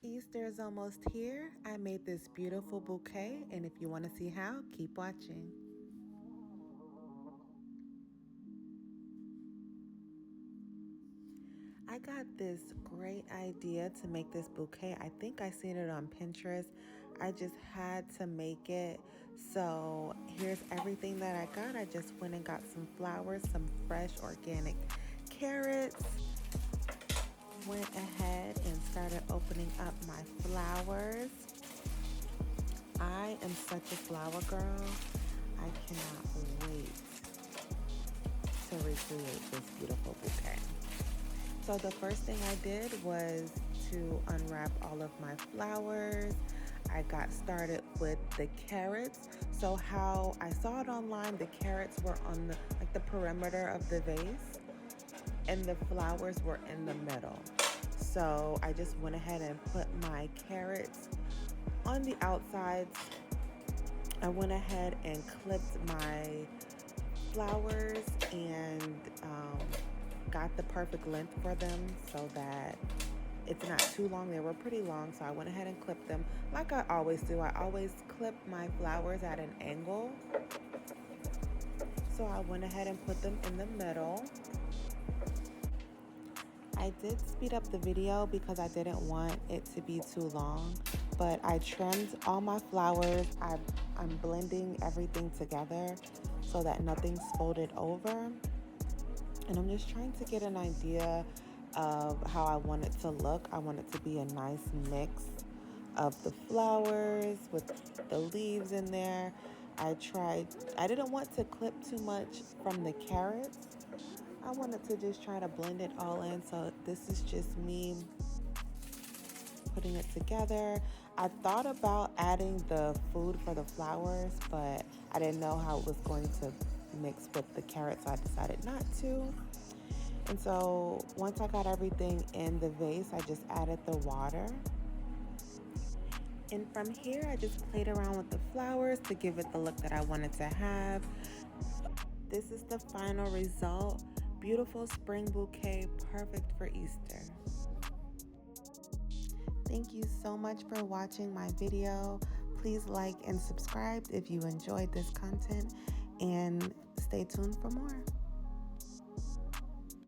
Easter is almost here. I made this beautiful bouquet, and if you want to see how, keep watching. I got this great idea to make this bouquet. I think I seen it on Pinterest. I just had to make it. So here's everything that I got. I just went and got some flowers, some fresh organic carrots. Went ahead and started opening up my flowers. I am such a flower girl. I cannot wait to recreate this beautiful bouquet. So the first thing I did was to unwrap all of my flowers. I got started with the carrots. So how I saw it online, the carrots were on the perimeter of the vase and the flowers were in the middle. So I just went ahead and put my carrots on the outsides. I went ahead and clipped my flowers and got the perfect length for them so that it's not too long. They were pretty long, so I went ahead and clipped them like I always do. I always clip my flowers at an angle. So I went ahead and put them in the middle. I did speed up the video because I didn't want it to be too long, but I trimmed all my flowers. I'm blending everything together so that nothing's folded over. And I'm just trying to get an idea of how I want it to look. I want it to be a nice mix of the flowers with the leaves in there. I didn't want to clip too much from the carrots. I wanted to just try to blend it all in. So this is just me putting it together. I thought about adding the food for the flowers, but I didn't know how it was going to mix with the carrots, so I decided not to. And so once I got everything in the vase, I just added the water. And from here, I just played around with the flowers to give it the look that I wanted to have. This is the final result. Beautiful spring bouquet, perfect for Easter. Thank you so much for watching my video. Please like and subscribe if you enjoyed this content, and stay tuned for more.